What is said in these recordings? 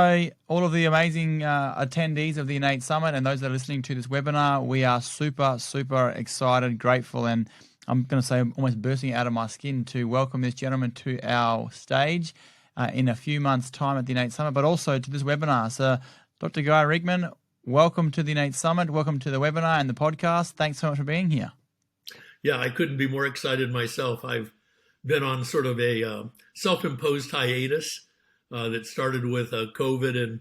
Hi, all of the amazing attendees of the IN8 Summit and those that are listening to this webinar. We are super excited, grateful, and I'm going to say I'm almost bursting out of my skin to welcome this gentleman to our stage in a few months' time at the IN8 Summit, but also to this webinar. So, Dr. Guy Riekeman, welcome to the IN8 Summit. Welcome to the webinar and the podcast. Thanks so much for being here. Yeah, I couldn't be more excited myself. I've been on sort of a self-imposed hiatus that started with COVID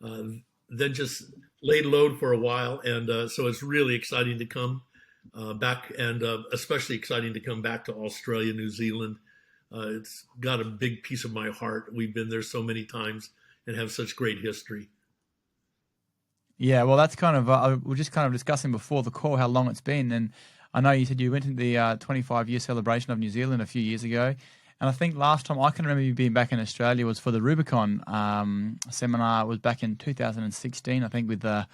and then just laid low for a while. And so it's really exciting to come back, and especially exciting to come back to Australia, New Zealand. It's got a big piece of my heart. We've been there so many times and have such great history. Yeah, well, that's kind of, we were just kind of discussing before the call how long it's been. And I know you said you went to the 25-year celebration of New Zealand a few years ago. And I think last time I can remember you being back in Australia was for the Rubicon seminar. It was back in 2016, I think, with the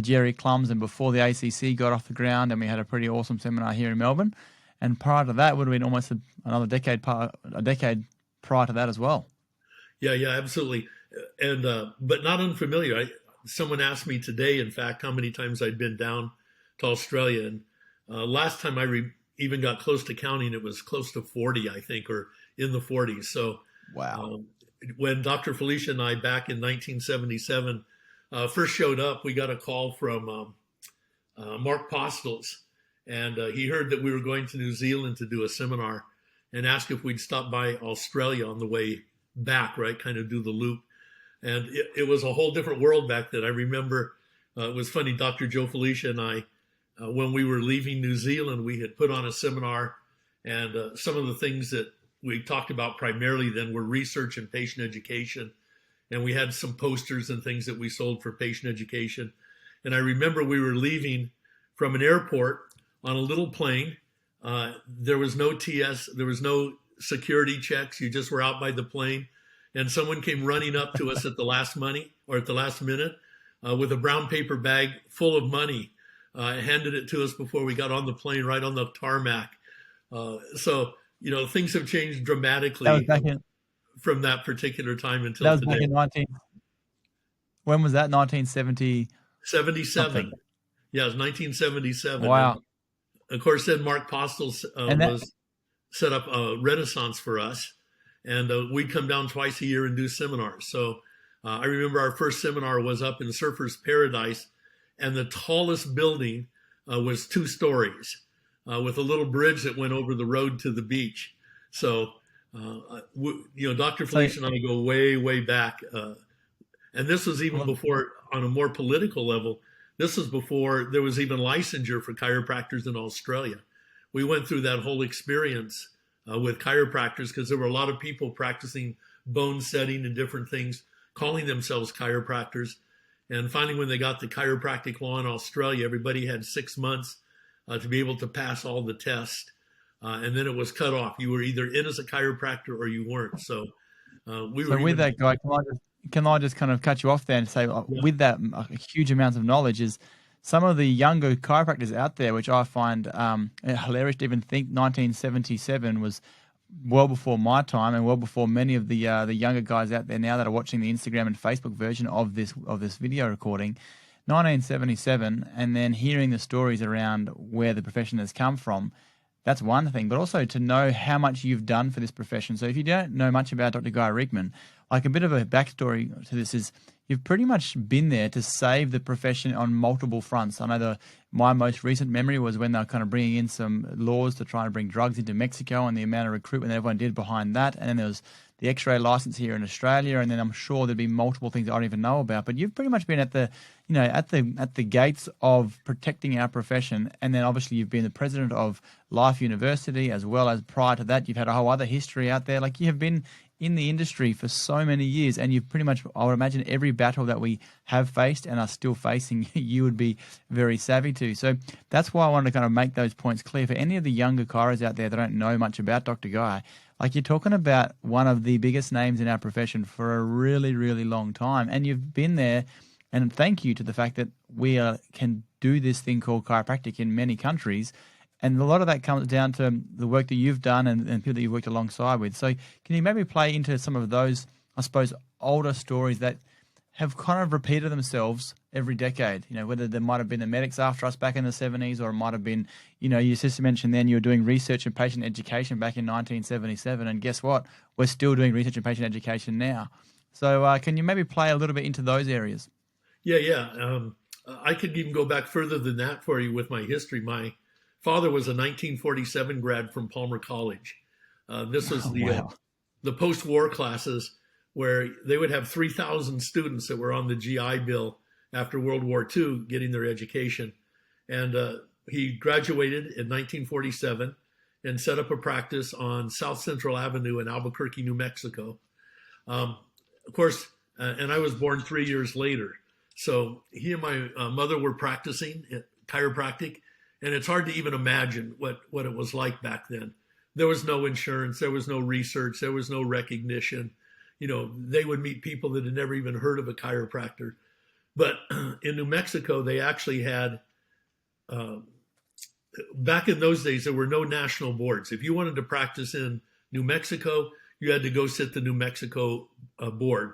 Jerry Clums, and before the ACC got off the ground, and we had a pretty awesome seminar here in Melbourne. And prior to that, would have been almost another decade prior to that as well. Yeah, absolutely. And but not unfamiliar. Someone asked me today, in fact, how many times I'd been down to Australia. And last time I even got close to counting, it was close to 40, I think, or in the 40s. So wow. When Dr. Felicia and I back in 1977 first showed up, we got a call from Mark Postles, and he heard that we were going to New Zealand to do a seminar and asked if we'd stop by Australia on the way back, right, kind of do the loop. And it was a whole different world back then. I remember it was funny, Dr. Joe Felicia and I, when we were leaving New Zealand, we had put on a seminar, and some of the things that we talked about primarily then were research and patient education. And we had some posters and things that we sold for patient education. And I remember we were leaving from an airport on a little plane. There was no TS, there was no security checks. You just were out by the plane. And someone came running up to us at the last minute with a brown paper bag full of money, handed it to us before we got on the plane, right on the tarmac. So, things have changed dramatically from that particular time until that was today. Back in when was that? 1970? 77. Yeah, it was 1977. Wow. And of course, then Mark Postles set up a Renaissance for us. And we'd come down twice a year and do seminars. So I remember our first seminar was up in Surfers Paradise, and the tallest building was 2 stories with a little bridge that went over the road to the beach. So, Dr. Felicia and I go way back. And this was even before, on a more political level, this was before there was even licensure for chiropractors in Australia. We went through that whole experience with chiropractors because there were a lot of people practicing bone setting and different things, calling themselves chiropractors. And finally, when they got the chiropractic law in Australia, everybody had 6 months to be able to pass all the tests. And then it was cut off. You were either in as a chiropractor or you weren't. So with that, Guy, can I just kind of cut you off there and say, with that huge amounts of knowledge, is some of the younger chiropractors out there, which I find hilarious to even think 1977 was well before my time and well before many of the younger guys out there now that are watching the Instagram and Facebook version of this video recording. 1977, and then hearing the stories around where the profession has come from, that's one thing, but also to know how much you've done for this profession. So if you don't know much about Dr. Guy Riekeman, like a bit of a backstory to this is you've pretty much been there to save the profession on multiple fronts. I know my most recent memory was when they were kind of bringing in some laws to try and bring drugs into Mexico and the amount of recruitment that everyone did behind that. And then there was the X-ray license here in Australia, and then I'm sure there'd be multiple things I don't even know about. But you've pretty much been at the gates of protecting our profession, and then obviously you've been the president of Life University, as well as prior to that you've had a whole other history out there. Like, you have been in the industry for so many years, and you've pretty much, I would imagine, every battle that we have faced and are still facing, you would be very savvy to. So that's why I wanted to kind of make those points clear for any of the younger chiros out there that don't know much about Dr. Guy. Like, you're talking about one of the biggest names in our profession for a really, really long time, and you've been there. And thank you to the fact that we can do this thing called chiropractic in many countries. And a lot of that comes down to the work that you've done and people that you've worked alongside with. So can you maybe play into some of those, I suppose, older stories that have kind of repeated themselves every decade. Whether there might have been the medics after us back in the 70s, or it might have been, your sister mentioned then you were doing research and patient education back in 1977. And guess what? We're still doing research and patient education now. So can you maybe play a little bit into those areas? Yeah. I could even go back further than that for you with my history. My father was a 1947 grad from Palmer College. This was the post-war classes where they would have 3,000 students that were on the GI Bill after World War II getting their education. And he graduated in 1947 and set up a practice on South Central Avenue in Albuquerque, New Mexico. Of course, and I was born 3 years later. So he and my mother were practicing chiropractic, and it's hard to even imagine what it was like back then. There was no insurance, there was no research, there was no recognition. They would meet people that had never even heard of a chiropractor. But in New Mexico, they actually had, back in those days, there were no national boards. If you wanted to practice in New Mexico, you had to go sit the New Mexico board.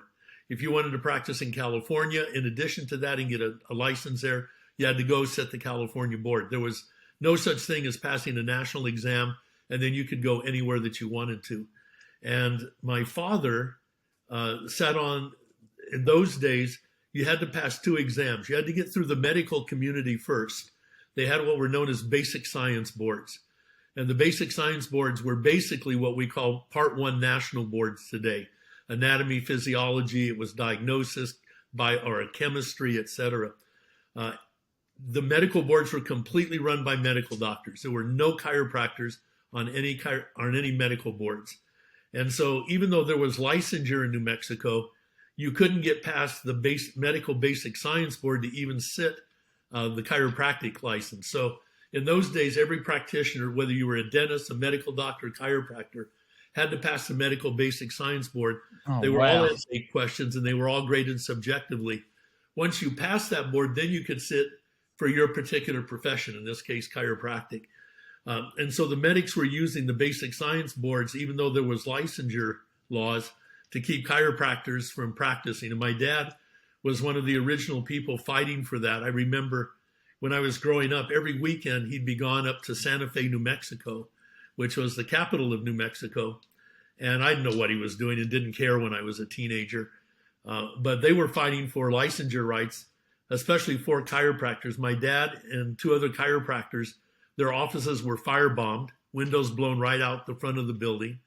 If you wanted to practice in California, in addition to that and get a license there, you had to go sit the California board. There was no such thing as passing a national exam, and then you could go anywhere that you wanted to. And my father sat on, in those days, you had to pass 2 exams. You had to get through the medical community first. They had what were known as basic science boards. And the basic science boards were basically what we call Part 1 national boards today. Anatomy, physiology, it was diagnosis, or chemistry, etc. The medical boards were completely run by medical doctors. There were no chiropractors on any medical boards. And so even though there was licensure in New Mexico, you couldn't get past the medical basic science board to even sit the chiropractic license. So in those days, every practitioner, whether you were a dentist, a medical doctor, chiropractor, had to pass the medical basic science board. They were all essay questions, and they were all graded subjectively. Once you passed that board, then you could sit for your particular profession, in this case, chiropractic. And so the medics were using the basic science boards, even though there was licensure laws, to keep chiropractors from practicing. And my dad was one of the original people fighting for that. I remember when I was growing up, every weekend he'd be gone up to Santa Fe, New Mexico, which was the capital of New Mexico. And I didn't know what he was doing and didn't care when I was a teenager. But they were fighting for licensure rights, especially for chiropractors. My dad and 2 other chiropractors, their offices were firebombed, windows blown right out the front of the building.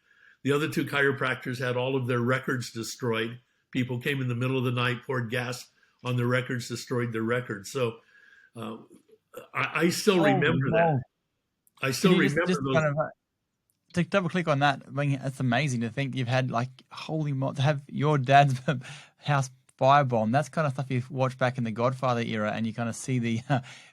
The other 2 chiropractors had all of their records destroyed. People came in the middle of the night, poured gas on their records, destroyed their records. So I still remember that. I still remember those. Kind of, to double click on that, I mean, it's amazing to think you've had to have your dad's house firebomb. That's kind of stuff you've watched back in the Godfather era, and you kind of see the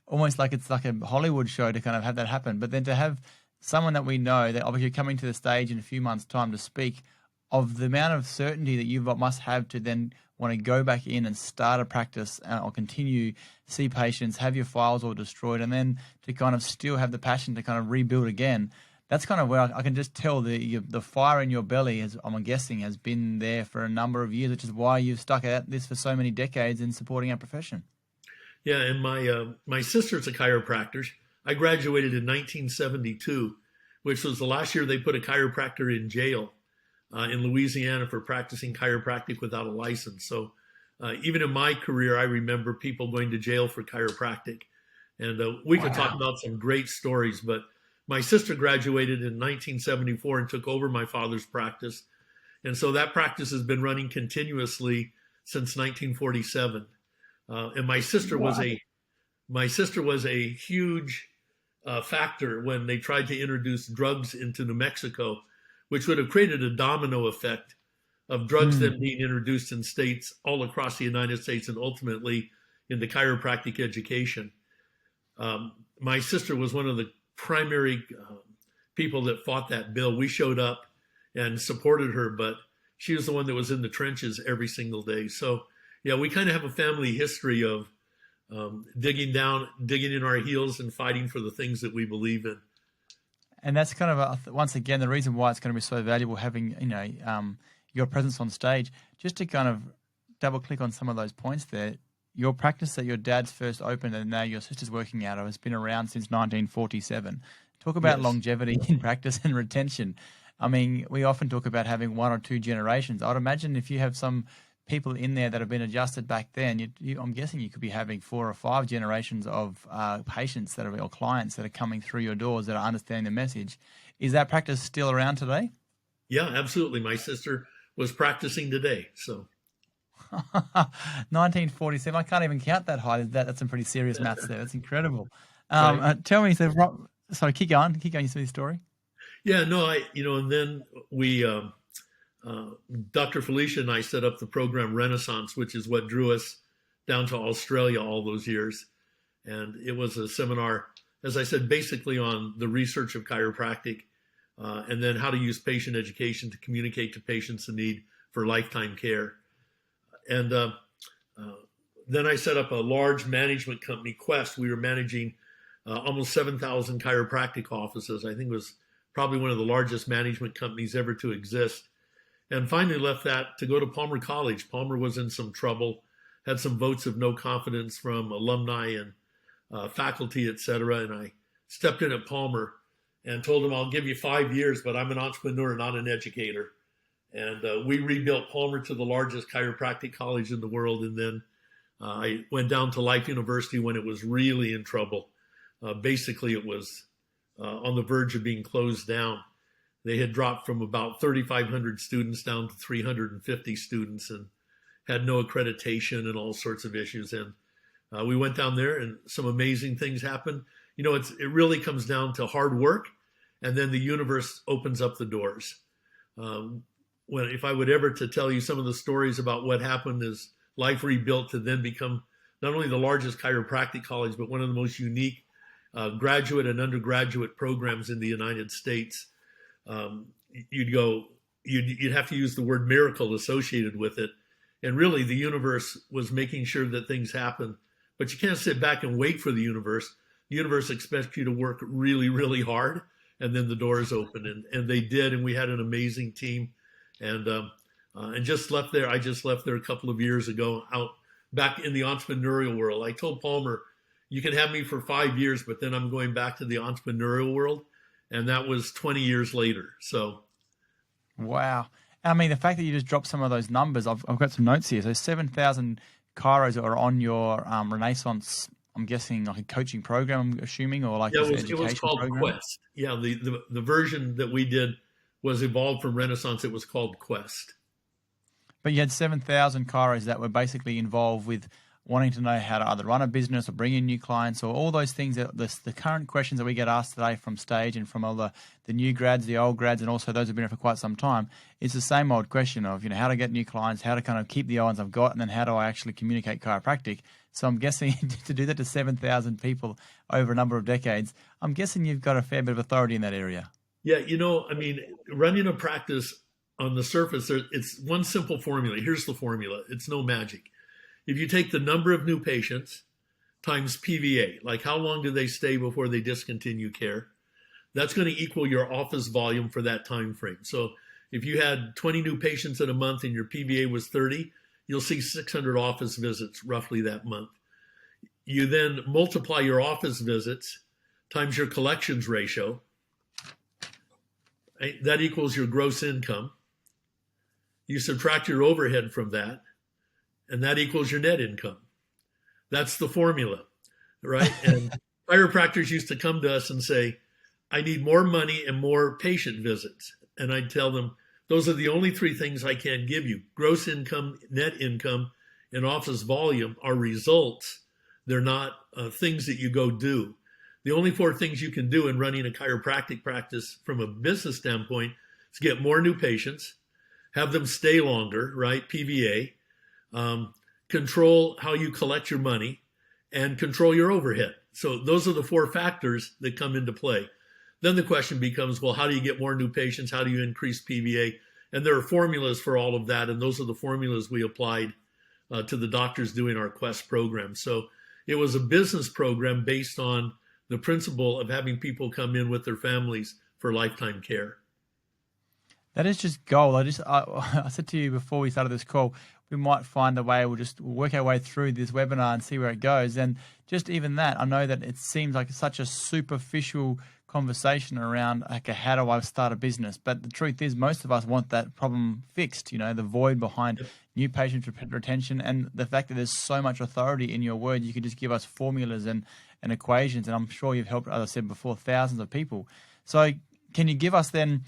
almost like it's like a Hollywood show to kind of have that happen. But then to have someone that we know that obviously coming to the stage in a few months' time to speak of the amount of certainty that you must have to then want to go back in and start a practice or continue see patients, have your files all destroyed, and then to kind of still have the passion to kind of rebuild again. That's kind of where I can just tell the fire in your belly, I'm guessing, has been there for a number of years, which is why you've stuck at this for so many decades in supporting our profession. Yeah, and my sister's a chiropractor. I graduated in 1972, which was the last year they put a chiropractor in jail in Louisiana for practicing chiropractic without a license. So even in my career, I remember people going to jail for chiropractic. And we could talk about some great stories, but my sister graduated in 1974 and took over my father's practice. And so that practice has been running continuously since 1947. And my sister was a huge factor when they tried to introduce drugs into New Mexico, which would have created a domino effect of drugs then being introduced in states all across the United States and ultimately into chiropractic education. My sister was one of the primary people that fought that bill. We showed up and supported her, but she was the one that was in the trenches every single day. So yeah, we kind of have a family history of digging in our heels and fighting for the things that we believe in. And that's kind of once again the reason why it's going to be so valuable having your presence on stage, just to kind of double click on some of those points there. Your practice that your dad's first opened and now your sister's working out of has been around since 1947. Talk about longevity in practice and retention. I mean, we often talk about having 1 or 2 generations. I'd imagine if you have some people in there that have been adjusted back then, I'm guessing you could be having 4 or 5 generations of patients that are, or clients that are coming through your doors that are understanding the message. Is that practice still around today? Yeah, absolutely. My sister was practicing today. So 1947. I can't even count that high. That's some pretty serious maths there. That's incredible. Right. Tell me, sorry, keep going. Keep going. You see the story? Yeah, no, and then we, Dr. Felicia and I set up the program Renaissance, which is what drew us down to Australia all those years. And it was a seminar, as I said, basically on the research of chiropractic, and then how to use patient education to communicate to patients the need for lifetime care. And then I set up a large management company, Quest. We were managing almost 7,000 chiropractic offices. I think it was probably one of the largest management companies ever to exist. And finally left that to go to Palmer College. Palmer was in some trouble, had some votes of no confidence from alumni and faculty, et cetera. And I stepped in at Palmer and told them, I'll give you 5 years, but I'm an entrepreneur, not an educator. And we rebuilt Palmer to the largest chiropractic college in the world. And then I went down to Life University when it was really in trouble. Basically, it was on the verge of being closed down. They had dropped from about 3,500 students down to 350 students and had no accreditation and all sorts of issues. And we went down there and some amazing things happened. It really comes down to hard work, and then the universe opens up the doors. If I would ever to tell you some of the stories about what happened as Life rebuilt to then become not only the largest chiropractic college, but one of the most unique graduate and undergraduate programs in the United States. You'd have to use the word miracle associated with it. And really the universe was making sure that things happen, but you can't sit back and wait for the universe. The universe expects you to work really, really hard, and then the doors open, and they did. And we had an amazing team, and just left there. I just left there a couple of years ago, out back in the entrepreneurial world. I told Palmer, you can have me for 5 years, but then I'm going back to the entrepreneurial world. And that was 20 years later. So, wow. I mean, the fact that you just dropped some of those numbers, I've got some notes here. So 7,000 chiros are on your Renaissance, I'm guessing like a coaching program, I'm assuming, or like it was called program? Quest. Yeah, the version that we did was evolved from Renaissance. It was called Quest. But you had 7,000 chiros that were basically involved with wanting to know how to either run a business or bring in new clients, or all those things that the current questions that we get asked today from stage and from all the new grads, the old grads, and also those who've been here for quite some time. It's the same old question of, how to get new clients, how to kind of keep the old ones I've got, and then how do I actually communicate chiropractic. So I'm guessing to do that to 7,000 people over a number of decades, I'm guessing you've got a fair bit of authority in that area. Yeah, running a practice on the surface, it's one simple formula. Here's the formula. It's no magic. If you take the number of new patients times PVA, like how long do they stay before they discontinue care, that's going to equal your office volume for that time frame. So if you had 20 new patients in a month and your PVA was 30, you'll see 600 office visits roughly that month. You then multiply your office visits times your collections ratio. That equals your gross income. You subtract your overhead from that, and that equals your net income. That's the formula, right? And chiropractors used to come to us and say, I need more money and more patient visits. And I'd tell them, those are the only 3 things I can give you. Gross income, net income, and office volume are results. They're not things that you go do. The only 4 things you can do in running a chiropractic practice from a business standpoint is get more new patients, have them stay longer, right? PVA. Control how you collect your money, and control your overhead. So those are the 4 factors that come into play. Then the question becomes, well, how do you get more new patients? How do you increase PVA? And there are formulas for all of that. And those are the formulas we applied to the doctors doing our Quest program. So it was a business program based on the principle of having people come in with their families for lifetime care. That is just gold. I said to you before we started this call, we might find a way. We'll work our way through this webinar and see where it goes. And just even that, I know that it seems like such a superficial conversation around, okay, how do I start a business? But the truth is, most of us want that problem fixed, the void behind new patient retention, and the fact that there's so much authority in your words. You could just give us formulas and equations, and I'm sure you've helped, as I said before, thousands of people. So can you give us then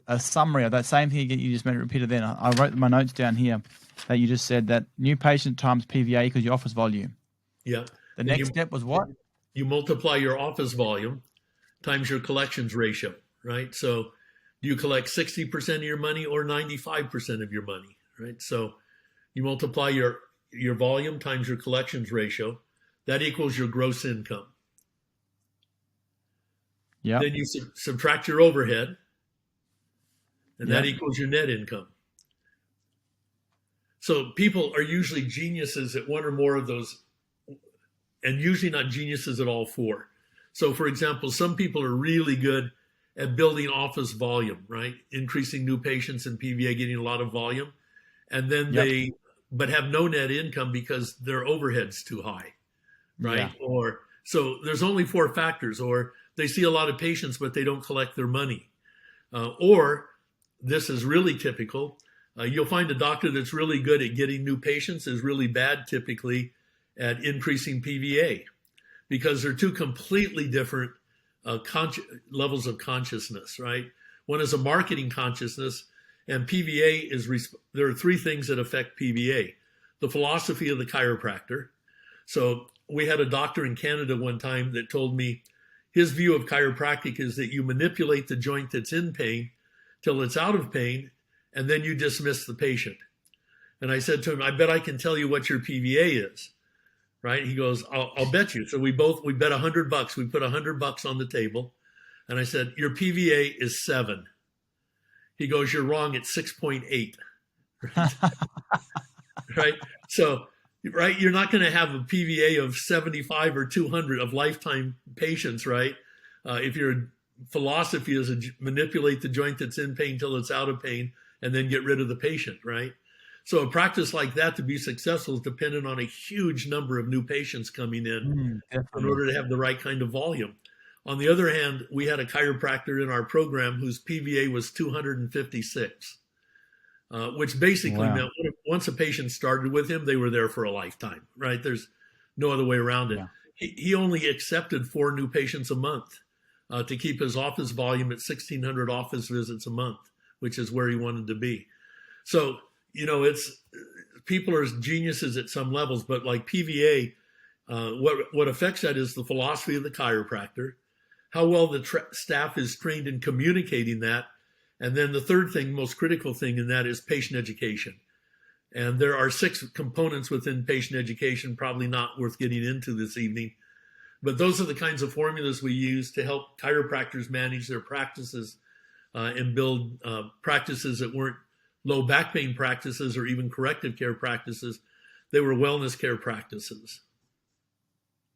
a summary of that same thing you just repeated then? I wrote my notes down here that you just said that new patient times PVA equals your office volume. Yeah. The next step was what? You multiply your office volume times your collections ratio, right? So do you collect 60% of your money or 95% of your money, right? So you multiply your volume times your collections ratio. That equals your gross income. Yeah. Then you subtract your overhead, and that equals your net income. So people are usually geniuses at one or more of those, and usually not geniuses at all four. So for example, some people are really good at building office volume, right? Increasing new patients in PVA, getting a lot of volume. And then but have no net income because their overhead's too high, right? Yeah. Or so there's only four factors, or they see a lot of patients, but they don't collect their money. Or this is really typical. You'll find a doctor that's really good at getting new patients is really bad typically at increasing PVA, because they're two completely different levels of consciousness, right? One is a marketing consciousness, and PVA there are three things that affect PVA. The philosophy of the chiropractor. So we had a doctor in Canada one time that told me his view of chiropractic is that you manipulate the joint that's in pain till it's out of pain, and then you dismiss the patient. And I said to him, I bet I can tell you what your PVA is. Right? He goes, I'll bet you. So we bet $100. We put $100 on the table. And I said, your PVA is 7. He goes, you're wrong. It's 6.8. Right? Right? So, right. You're not going to have a PVA of 75 or 200 of lifetime patients, right? If your philosophy is to manipulate the joint that's in pain till it's out of pain and then get rid of the patient, right? So a practice like that to be successful is dependent on a huge number of new patients coming in order to have the right kind of volume. On the other hand, we had a chiropractor in our program whose PVA was 256, which basically meant once a patient started with him, they were there for a lifetime, right? There's no other way around it. Yeah. He only accepted 4 new patients a month to keep his office volume at 1,600 office visits a month, which is where he wanted to be. So, people are geniuses at some levels, but like PVA, what affects that is the philosophy of the chiropractor, how well the staff is trained in communicating that. And then the third thing, most critical thing in that is patient education. And there are 6 components within patient education, probably not worth getting into this evening. But those are the kinds of formulas we use to help chiropractors manage their practices and build practices that weren't low back pain practices or even corrective care practices. They were wellness care practices.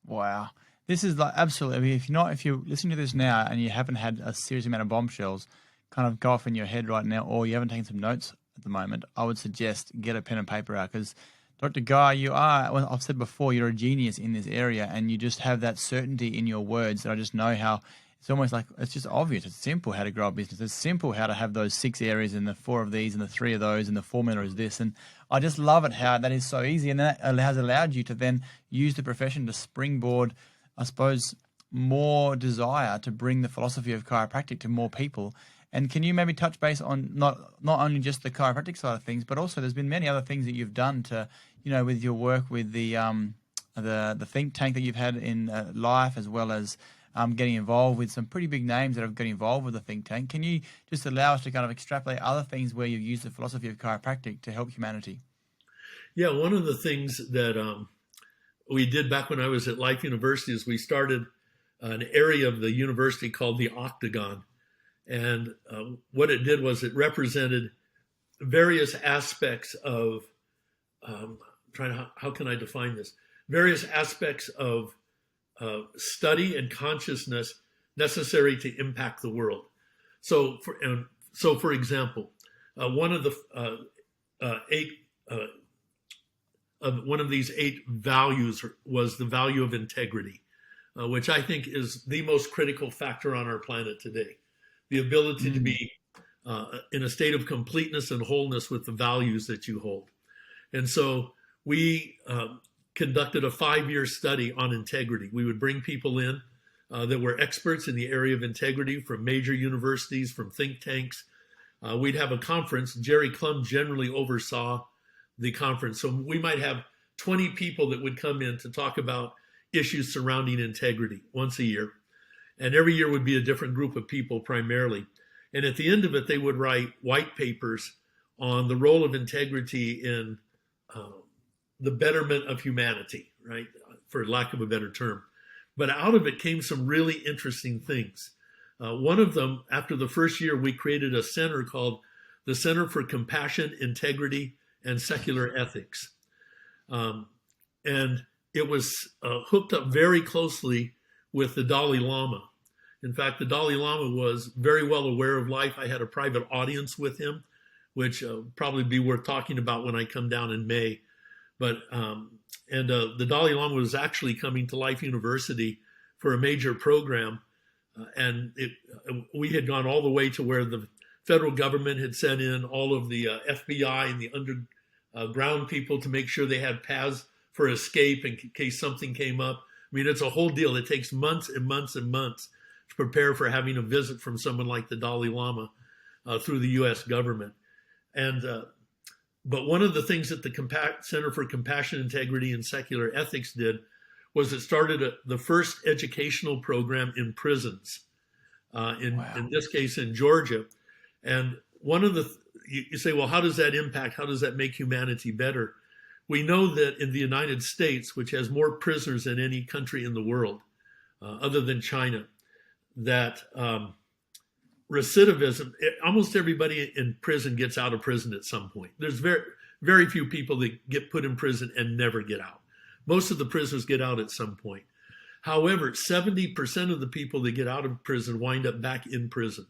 Wow. This is like absolutely, I mean, if you're listening to this now and you haven't had a serious amount of bombshells kind of go off in your head right now, or you haven't taken some notes at the moment, I would suggest get a pen and paper out, because Dr. Guy, well, I've said before, you're a genius in this area, and you just have that certainty in your words that I just know how it's almost like it's just obvious. It's simple how to grow a business. It's simple how to have those 6 areas and the 4 of these and the 3 of those, and the formula is this. And I just love it how that is so easy, and that has allowed you to then use the profession to springboard, I suppose, more desire to bring the philosophy of chiropractic to more people. And can you maybe touch base on not only just the chiropractic side of things, but also there's been many other things that you've done to, with your work with the think tank that you've had in life, as well as getting involved with some pretty big names that have got involved with the think tank. Can you just allow us to kind of extrapolate other things where you've used the philosophy of chiropractic to help humanity? Yeah, one of the things that we did back when I was at Life University is we started an area of the university called the Octagon. And what it did was it represented various aspects of, how can I define this? Various aspects of study and consciousness necessary to impact the world. So for example, one of the 8 one of these 8 values was the value of integrity, which I think is the most critical factor on our planet today. The ability to be in a state of completeness and wholeness with the values that you hold. And so we conducted a 5-year study on integrity. We would bring people in that were experts in the area of integrity from major universities, from think tanks. We'd have a conference. Jerry Clum generally oversaw the conference. So we might have 20 people that would come in to talk about issues surrounding integrity once a year. And every year would be a different group of people primarily. And at the end of it, they would write white papers on the role of integrity in the betterment of humanity, right? For lack of a better term. But out of it came some really interesting things. One of them, after the first year, we created a center called the Center for Compassion, Integrity, and Secular Ethics. And it was hooked up very closely with the Dalai Lama. In fact, the Dalai Lama was very well aware of life. I had a private audience with him, which probably be worth talking about when I come down in May. But the Dalai Lama was actually coming to Life University for a major program. We had gone all the way to where the federal government had sent in all of the FBI and the underground people to make sure they had paths for escape in case something came up. I mean, it's a whole deal. It takes months and months and months to prepare for having a visit from someone like the Dalai Lama through the U.S. government. But one of the things that the Center for Compassion, Integrity, and Secular Ethics did was it started the first educational program in prisons, in this case in Georgia. And one of you say, well, how does that impact? How does that make humanity better? We know that in the United States, which has more prisoners than any country in the world, other than China, that recidivism, almost everybody in prison gets out of prison at some point. There's very, very few people that get put in prison and never get out. Most of the prisoners get out at some point. However, 70% of the people that get out of prison wind up back in prison.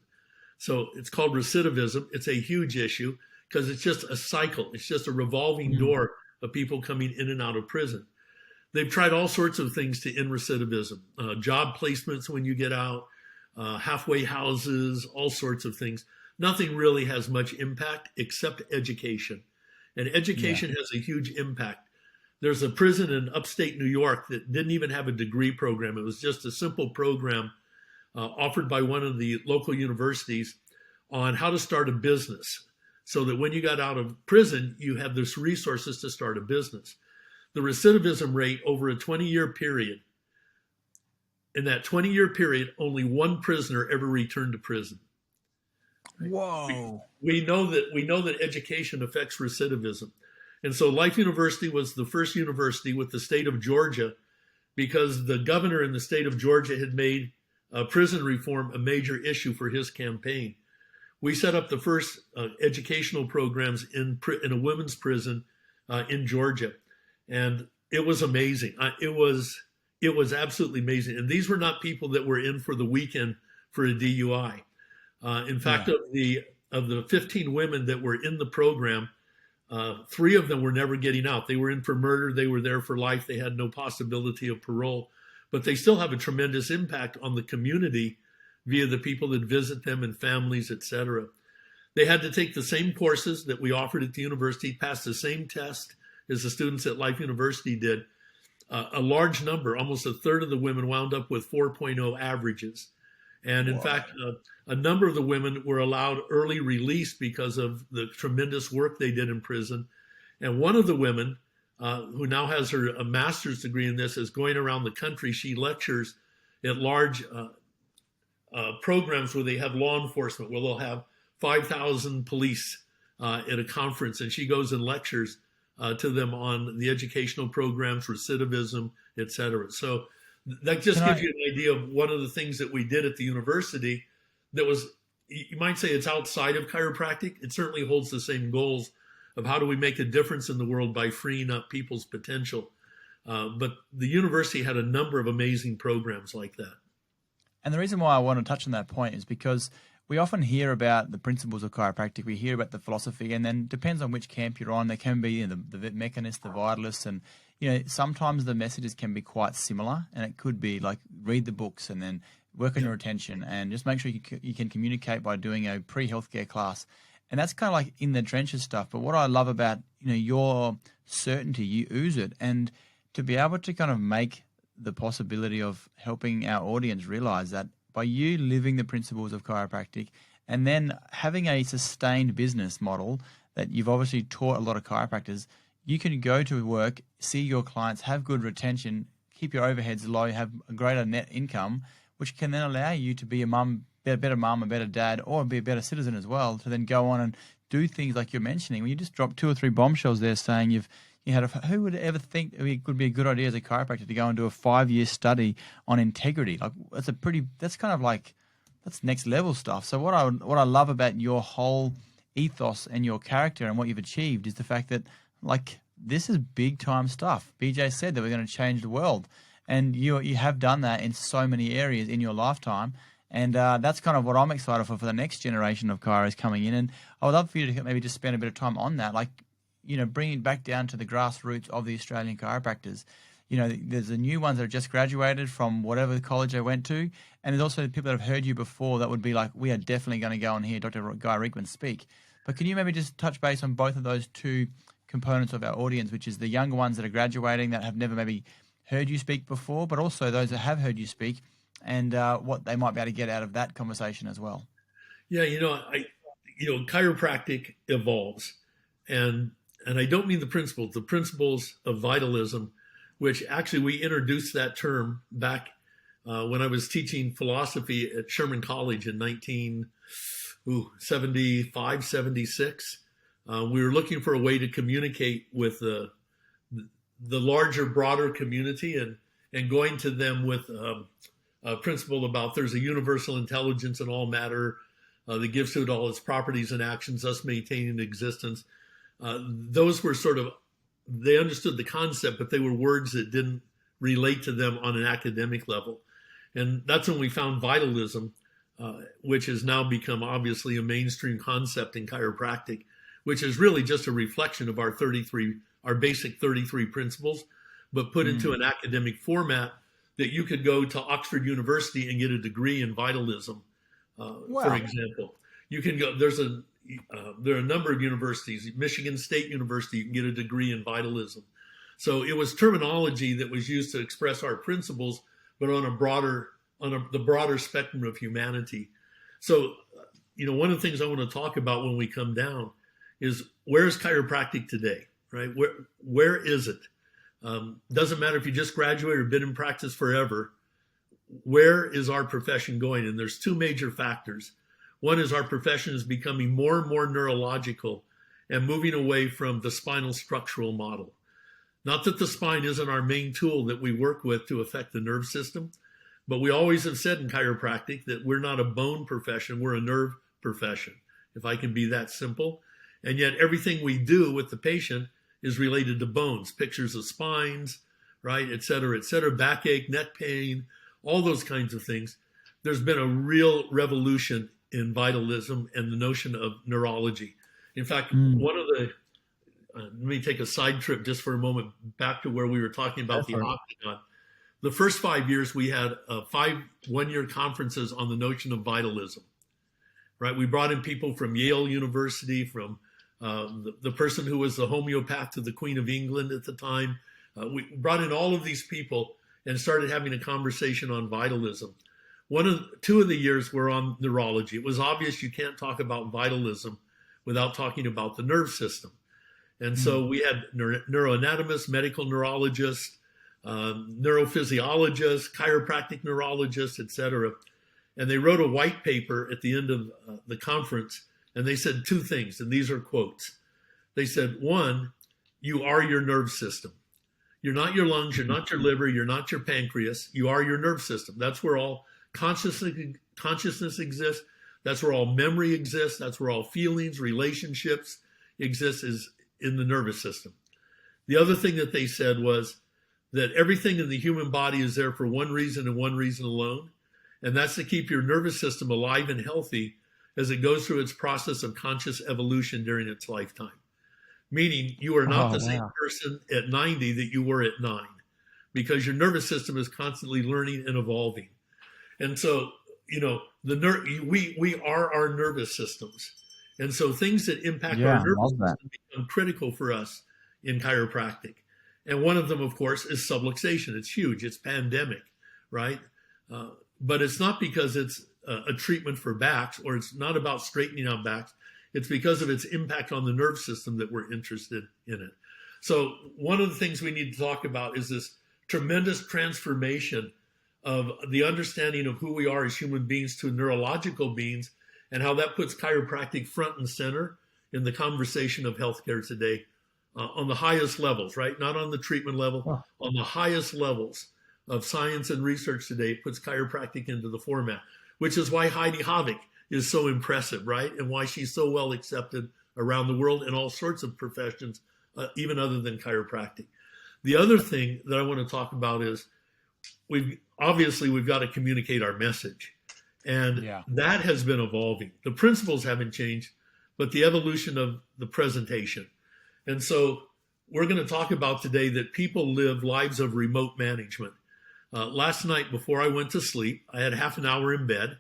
So it's called recidivism. It's a huge issue because it's just a cycle. It's just a revolving door of people coming in and out of prison. They've tried all sorts of things to end recidivism, job placements when you get out, halfway houses, all sorts of things. Nothing really has much impact except education. And education has a huge impact. There's a prison in upstate New York that didn't even have a degree program. It was just a simple program offered by one of the local universities on how to start a business so that when you got out of prison, you have those resources to start a business. The recidivism rate over a 20-year period, in that 20-year period, only one prisoner ever returned to prison. Whoa. We know that education affects recidivism. And so Life University was the first university with the state of Georgia because the governor in the state of Georgia had made prison reform a major issue for his campaign. We set up the first educational programs in a women's prison in Georgia. And it was amazing. It was absolutely amazing. And these were not people that were in for the weekend for a DUI. In fact, of the 15 women that were in the program, 3 of them were never getting out. They were in for murder. They were there for life. They had no possibility of parole, but they still have a tremendous impact on the community via the people that visit them and families, etc. They had to take the same courses that we offered at the university, pass the same test as the students at Life University did. A large number, almost a third of the women wound up with 4.0 averages. And in fact, a number of the women were allowed early release because of the tremendous work they did in prison. And one of the women, who now has a master's degree in this, is going around the country. She lectures at large programs where they have law enforcement, where they'll have 5,000 police at a conference. And she goes and lectures to them on the educational programs, recidivism, et cetera. So that just gives you an idea of one of the things that we did at the university that was, you might say it's outside of chiropractic. It certainly holds the same goals of how do we make a difference in the world by freeing up people's potential. But the university had a number of amazing programs like that. And the reason why I want to touch on that point is because we often hear about the principles of chiropractic. We hear about the philosophy, and then depends on which camp you're on. There can be the mechanists, the vitalists, and sometimes the messages can be quite similar. And it could be like read the books and then work on your attention, and just make sure you can communicate by doing a pre-healthcare class. And that's kind of like in the trenches stuff. But what I love about your certainty, you ooze it, and to be able to kind of make the possibility of helping our audience realize that by you living the principles of chiropractic and then having a sustained business model that you've obviously taught a lot of chiropractors, you can go to work, see your clients, have good retention, keep your overheads low, have a greater net income, which can then allow you to be a better mum, a better dad, or be a better citizen as well, to then go on and do things like you're mentioning. When you just dropped 2 or 3 bombshells there saying who would ever think it could be a good idea as a chiropractor to go and do a 5-year study on integrity? Like that's kind of like, that's next level stuff. So what I love about your whole ethos and your character and what you've achieved is the fact that like this is big time stuff. BJ said that we're going to change the world, and you have done that in so many areas in your lifetime. And that's kind of what I'm excited for the next generation of chiros coming in. And I would love for you to maybe just spend a bit of time on that, like, bringing it back down to the grassroots of the Australian chiropractors. There's the new ones that have just graduated from whatever college they went to. And there's also the people that have heard you before that would be like, we are definitely going to go and hear Dr. Guy Riekeman speak. But can you maybe just touch base on both of those two components of our audience, which is the younger ones that are graduating that have never maybe heard you speak before, but also those that have heard you speak, and what they might be able to get out of that conversation as well? Yeah, chiropractic evolves, and I don't mean the principles of vitalism, which actually we introduced that term back when I was teaching philosophy at Sherman College in 1975, 76. We were looking for a way to communicate with the larger, broader community, and going to them with a principle about there's a universal intelligence in all matter that gives to it all its properties and actions, thus maintaining existence. Those were they understood the concept, but they were words that didn't relate to them on an academic level. And that's when we found vitalism, which has now become obviously a mainstream concept in chiropractic, which is really just a reflection of our basic 33 principles, but put into an academic format that you could go to Oxford University and get a degree in vitalism. For example, you can go, there are a number of universities, Michigan State University, you can get a degree in vitalism. So it was terminology that was used to express our principles, but on the broader spectrum of humanity. So, one of the things I want to talk about when we come down is, where's chiropractic today, right? Where is it? Doesn't matter if you just graduated or been in practice forever. Where is our profession going? And there's 2 major factors. One is our profession is becoming more and more neurological and moving away from the spinal structural model. Not that the spine isn't our main tool that we work with to affect the nerve system, but we always have said in chiropractic that we're not a bone profession, we're a nerve profession, if I can be that simple. And yet everything we do with the patient is related to bones, pictures of spines, right, et cetera, backache, neck pain, all those kinds of things. There's been a real revolution in vitalism and the notion of neurology. In fact, one of the, let me take a side trip just for a moment back to where we were talking about the octagon. The first 5 years, we had 5 one-year conferences on the notion of vitalism, right? We brought in people from Yale University, from the person who was the homeopath to the Queen of England at the time. We brought in all of these people and started having a conversation on vitalism. 2 of the years were on neurology. It was obvious you can't talk about vitalism without talking about the nerve system. And so we had neuroanatomists, medical neurologists, neurophysiologists, chiropractic neurologists, et cetera. And they wrote a white paper at the end of the conference, and they said 2 things, and these are quotes. They said, 1, you are your nerve system. You're not your lungs, you're not your liver, you're not your pancreas, you are your nerve system. That's where all consciousness exists. That's where all memory exists. That's where all feelings, relationships exist, is in the nervous system. The other thing that they said was that everything in the human body is there for one reason and one reason alone, and that's to keep your nervous system alive and healthy as it goes through its process of conscious evolution during its lifetime. Meaning you are not the same person at 90 that you were at 9, because your nervous system is constantly learning and evolving. And so, we are our nervous systems. And so things that impact our nervous system become critical for us in chiropractic. And one of them, of course, is subluxation. It's huge. It's pandemic, right? But it's not because it's a treatment for backs, or it's not about straightening out backs. It's because of its impact on the nerve system that we're interested in it. So one of the things we need to talk about is this tremendous transformation of the understanding of who we are as human beings to neurological beings, and how that puts chiropractic front and center in the conversation of healthcare today, on the highest levels, right? Not on the treatment level, on the highest levels of science and research today. It puts chiropractic into the format, which is why Heidi Havik is so impressive, right? And why she's so well accepted around the world in all sorts of professions, even other than chiropractic. The other thing that I want to talk about is we've got to communicate our message. And that has been evolving. The principles haven't changed, but the evolution of the presentation. And so we're going to talk about today that people live lives of remote management. Last night, before I went to sleep, I had half an hour in bed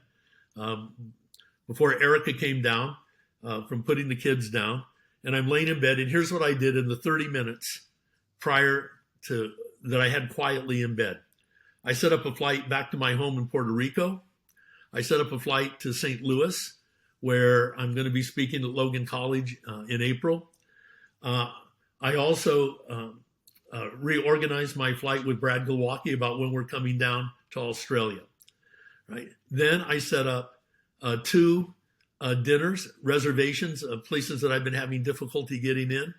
before Erica came down from putting the kids down. And I'm laying in bed, and here's what I did in the 30 minutes prior to that I had quietly in bed. I set up a flight back to my home in Puerto Rico. I set up a flight to St. Louis, where I'm going to be speaking at Logan College in April. I also reorganized my flight with Brad Gilwaukee about when we're coming down to Australia. Right. Then I set up 2 dinners, reservations of places that I've been having difficulty getting in.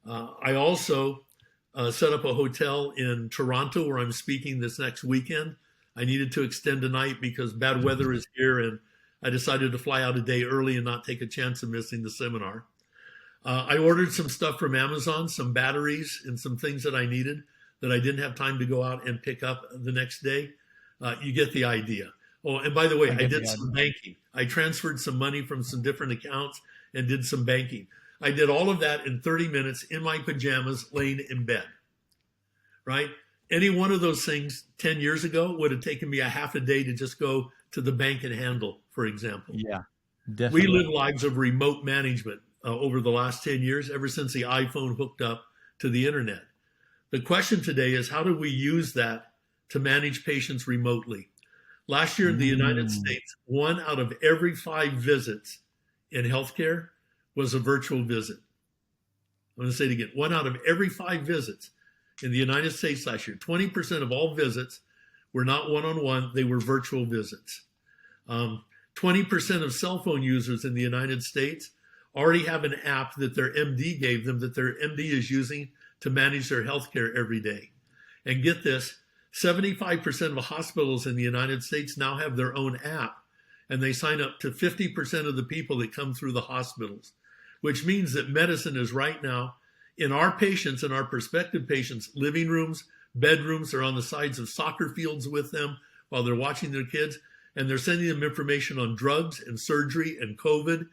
I also set up a hotel in Toronto where I'm speaking this next weekend. I needed to extend a night because bad weather is here, and I decided to fly out a day early and not take a chance of missing the seminar. I ordered some stuff from Amazon, some batteries and some things that I needed that I didn't have time to go out and pick up the next day. You get the idea. Oh, and by the way, I did some banking. I transferred some money from some different accounts and did some banking. I did all of that in 30 minutes in my pajamas, laying in bed, right? Any one of those things 10 years ago would have taken me a half a day to just go to the bank and handle, for example. Yeah, definitely. We live lives of remote management over the last 10 years, ever since the iPhone hooked up to the internet. The question today is, how do we use that to manage patients remotely? Last year in the United States, 1 out of every 5 visits in healthcare was a virtual visit. I'm going to say it again. 1 out of every 5 visits in the United States last year, 20% of all visits were not one-on-one, they were virtual visits. 20% of cell phone users in the United States already have an app that their MD gave them, that their MD is using to manage their healthcare every day. And get this, 75% of hospitals in the United States now have their own app, and they sign up to 50% of the people that come through the hospitals, which means that medicine is right now in our patients and our prospective patients' living rooms, bedrooms. They're on the sides of soccer fields with them while they're watching their kids, and they're sending them information on drugs and surgery and COVID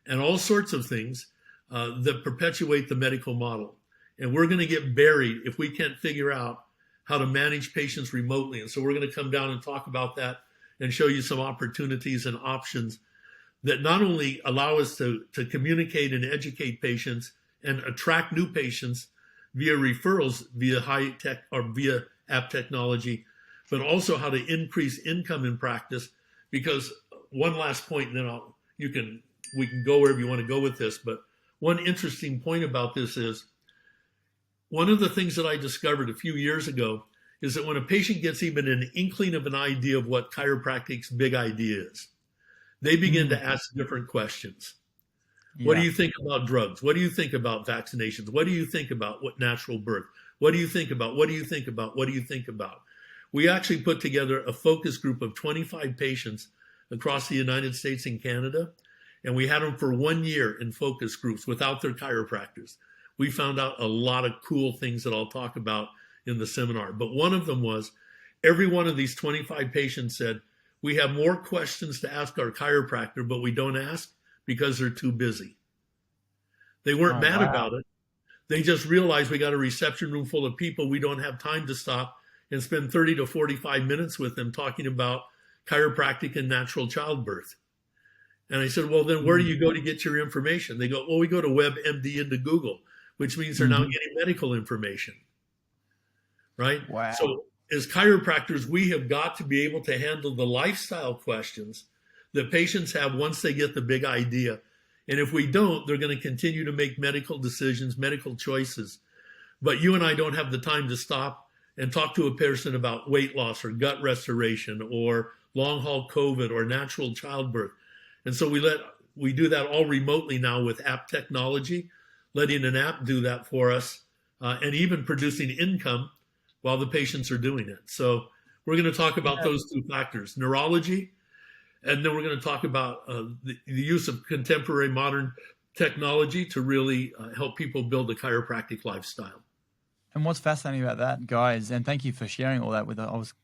and all sorts of things that perpetuate the medical model. And we're going to get buried if we can't figure out how to manage patients remotely. And so we're going to come down and talk about that and show you some opportunities and options that not only allow us to communicate and educate patients and attract new patients via referrals, via high tech or via app technology, but also how to increase income in practice. Because one last point, and then we can go wherever you want to go with this. But one interesting point about this is, one of the things that I discovered a few years ago is that when a patient gets even an inkling of an idea of what chiropractic's big idea is, they begin to ask different questions. Yeah. What do you think about drugs? What do you think about vaccinations? What do you think about natural birth? What do you think about? What do you think about? What do you think about? We actually put together a focus group of 25 patients across the United States and Canada, and we had them for 1 year in focus groups without their chiropractors. We found out a lot of cool things that I'll talk about in the seminar. But one of them was, every one of these 25 patients said, we have more questions to ask our chiropractor, but we don't ask because they're too busy. They weren't mad about it. They just realized we got a reception room full of people. We don't have time to stop and spend 30 to 45 minutes with them talking about chiropractic and natural childbirth. And I said, well, then where do you go to get your information? They go, well, we go to WebMD into Google, which means they're now getting medical information, right? Wow. So as chiropractors, we have got to be able to handle the lifestyle questions that patients have once they get the big idea. And if we don't, they're going to continue to make medical decisions, medical choices. But you and I don't have the time to stop and talk to a person about weight loss or gut restoration or long haul COVID or natural childbirth. And so we do that all remotely now with app technology, letting an app do that for us, and even producing income while the patients are doing it. So we're going to talk about those two factors, neurology, and then we're going to talk about the use of contemporary modern technology to really help people build a chiropractic lifestyle. And what's fascinating about that, guys, and thank you for sharing all that with us.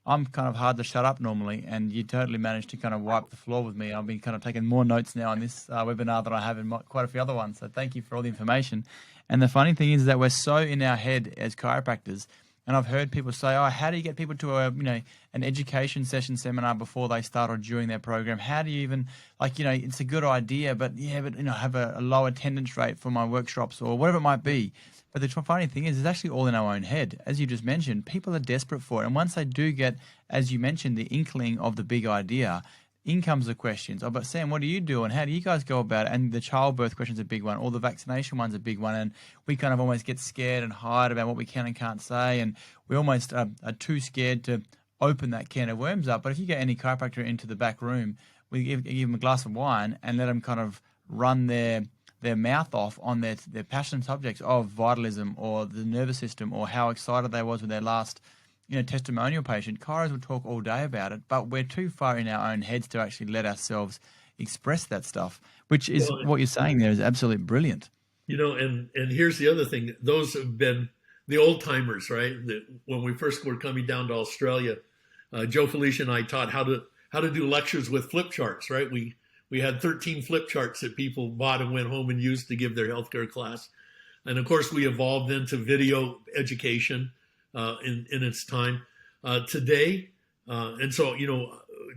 I'm kind of hard to shut up normally, and you totally managed to kind of wipe the floor with me. I've been kind of taking more notes now on this webinar than I have in quite a few other ones. So thank you for all the information. And the funny thing is that we're so in our head as chiropractors. And I've heard people say, oh, how do you get people to an education seminar before they start or during their program? How do you even, it's a good idea, but have a low attendance rate for my workshops or whatever it might be. But the funny thing is, it's actually all in our own head. As you just mentioned, people are desperate for it. And once they do get, as you mentioned, the inkling of the big idea, in comes the questions. Oh, but Sam, what do you do? And how do you guys go about it? And the childbirth question's a big one. Or the vaccination one's a big one. And we kind of almost get scared and hide about what we can and can't say. And we almost are too scared to open that can of worms up. But if you get any chiropractor into the back room, we give them a glass of wine and let them kind of run their mouth off on their passion subjects of vitalism or the nervous system or how excited they was with their last testimonial patient. Chiros will talk all day about it, but we're too far in our own heads to actually let ourselves express that stuff, which is what you're saying there is absolutely brilliant. And here's the other thing. Those have been the old timers, right? When we first were coming down to Australia, Joe Felicia and I taught how to do lectures with flip charts, right? We had 13 flip charts that people bought and went home and used to give their healthcare class. And of course, we evolved into video education in its time today. And so,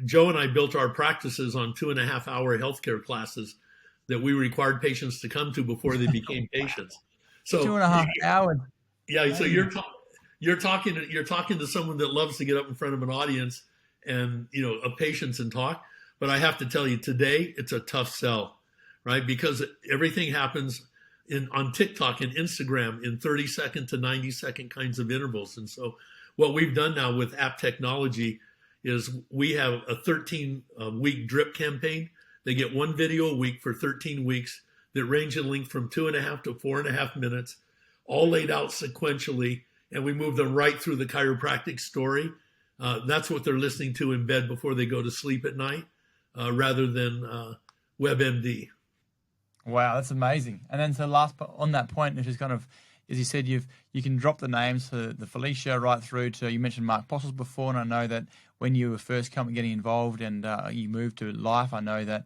Joe and I built our practices on 2.5-hour healthcare classes that we required patients to come to before they became patients. So 2.5 hours. Yeah. So you're talking to someone that loves to get up in front of an audience and, of patients and talk. But I have to tell you, today it's a tough sell, right? Because everything happens on TikTok and Instagram in 30-second to 90-second kinds of intervals. And so what we've done now with app technology is we have a 13-week drip campaign. They get one video a week for 13 weeks that range in length from 2.5 to 4.5 minutes, all laid out sequentially, and we move them right through the chiropractic story. That's what they're listening to in bed before they go to sleep at night, rather than WebMD. Wow, that's amazing. And then so last on that point, which is kind of, as you said, you can drop the names for the Felicia right through to, you mentioned Mark Postles before, and I know that when you were first getting involved and you moved to life, I know that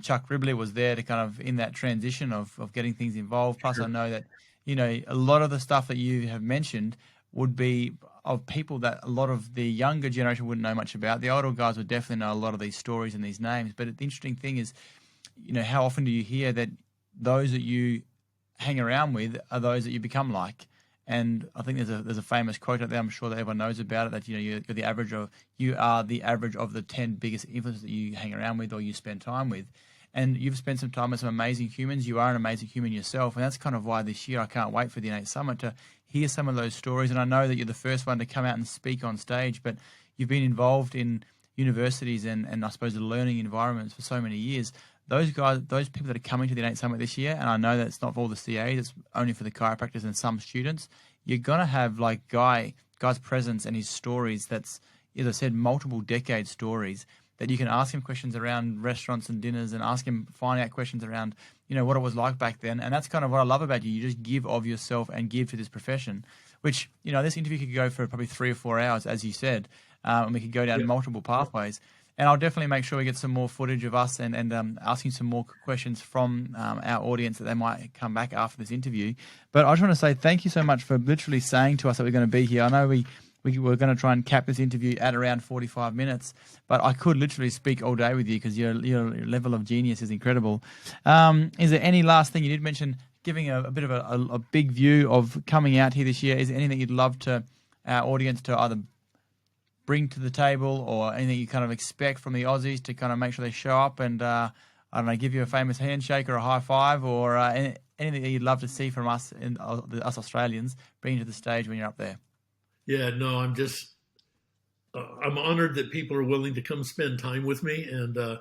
Chuck Ribley was there to kind of in that transition of getting things involved. Plus, I know that, a lot of the stuff that you have mentioned would be of people that a lot of the younger generation wouldn't know much about. The older guys would definitely know a lot of these stories and these names. But the interesting thing is, how often do you hear that those that you hang around with are those that you become like? And I think there's a famous quote out there, I'm sure that everyone knows about it, that you are the average of the 10 biggest influences that you hang around with or you spend time with. And you've spent some time with some amazing humans. You are an amazing human yourself. And that's kind of why this year I can't wait for the IN8 Summit to hear some of those stories. And I know that you're the first one to come out and speak on stage, but you've been involved in universities and I suppose the learning environments for so many years. Those people that are coming to the IN8 Summit this year, and I know that it's not for all the CAs, it's only for the chiropractors and some students, you're going to have like Guy's presence and his stories that's, as I said, multiple decade stories that you can ask him questions around restaurants and dinners and ask him, find out questions around, what it was like back then. And that's kind of what I love about you. You just give of yourself and give to this profession, which, this interview could go for probably 3 or 4 hours, as you said, and we could go down multiple pathways. And I'll definitely make sure we get some more footage of us and asking some more questions from our audience that they might come back after this interview. But I just want to say thank you so much for literally saying to us that we're going to be here. I know we were going to try and cap this interview at around 45 minutes, but I could literally speak all day with you because your level of genius is incredible. Is there any last thing? You did mention giving a bit of a big view of coming out here this year. Is there anything you'd love to our audience to either bring to the table, or anything you kind of expect from the Aussies to kind of make sure they show up and, I don't know, give you a famous handshake or a high five, or anything that you'd love to see from us, us Australians, bring to the stage when you're up there? Yeah, no, I'm honored that people are willing to come spend time with me, and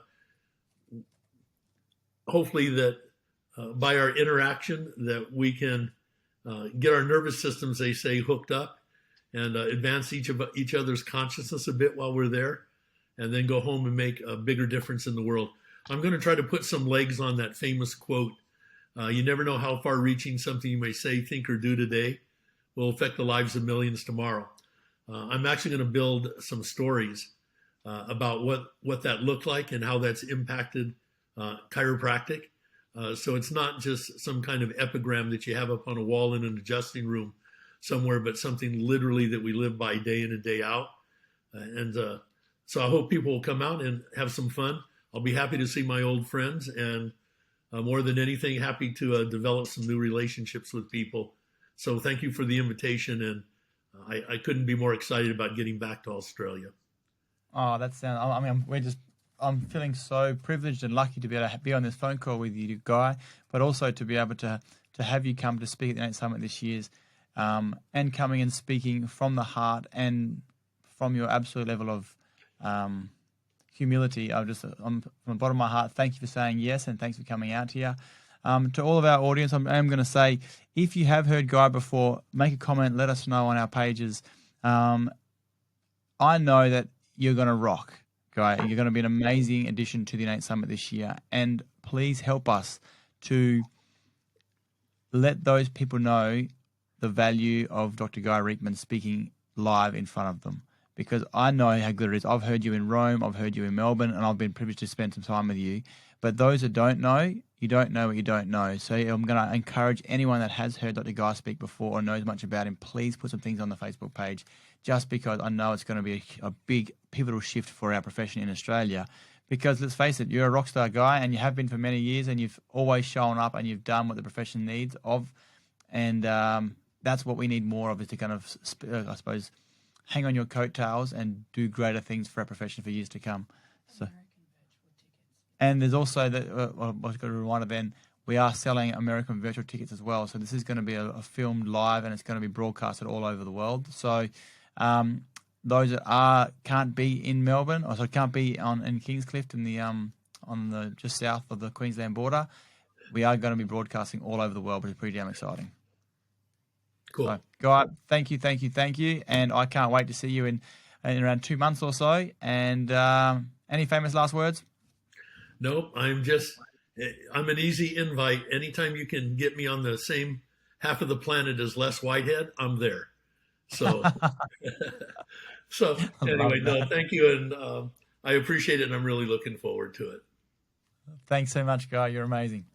hopefully that by our interaction that we can get our nervous systems, they say, hooked up, and advance each other's consciousness a bit while we're there, and then go home and make a bigger difference in the world. I'm going to try to put some legs on that famous quote. You never know how far-reaching something you may say, think, or do today will affect the lives of millions tomorrow. I'm actually going to build some stories about what that looked like and how that's impacted chiropractic. So it's not just some kind of epigram that you have up on a wall in an adjusting room somewhere, but something literally that we live by day in and day out. So I hope people will come out and have some fun. I'll be happy to see my old friends, and more than anything, happy to develop some new relationships with people. So thank you for the invitation, and I couldn't be more excited about getting back to Australia. Oh, that sounds. I mean, I'm feeling so privileged and lucky to be able to be on this phone call with you, Guy, but also to be able to have you come to speak at the IN8 Summit this year, and coming and speaking from the heart and from your absolute level of humility. I'm from the bottom of my heart, thank you for saying yes, and thanks for coming out here. To all of our audience, I am going to say, if you have heard Guy before, make a comment, let us know on our pages. I know that you're going to rock, Guy. You're going to be an amazing addition to the IN8 Summit this year, and please help us to let those people know the value of Dr. Guy Riekeman speaking live in front of them, because I know how good it is. I've heard you in Rome, I've heard you in Melbourne, and I've been privileged to spend some time with you. But those that don't know, you don't know what you don't know. So I'm going to encourage anyone that has heard Dr. Guy speak before or knows much about him, please put some things on the Facebook page, just because I know it's going to be a big pivotal shift for our profession in Australia. Because let's face it, you're a rock star, Guy, and you have been for many years, and you've always shown up and you've done what the profession needs of. And that's what we need more of, is to kind of, I suppose, hang on your coattails and do greater things for our profession for years to come. So, and there's also that I've got a reminder then, we are selling American virtual tickets as well. So this is going to be a filmed live, and it's going to be broadcasted all over the world. So those that can't be in Melbourne, or so can't be in Kingscliff in the on the just south of the Queensland border, we are going to be broadcasting all over the world, which is pretty damn exciting. Cool. So, Guy, thank you, and I can't wait to see you in around 2 months or so. And any famous last words? Nope. I'm an easy invite. Anytime you can get me on the same half of the planet as Les Whitehead, I'm there. So, anyway, no, thank you, and I appreciate it, and I'm really looking forward to it. Thanks so much, Guy. You're amazing.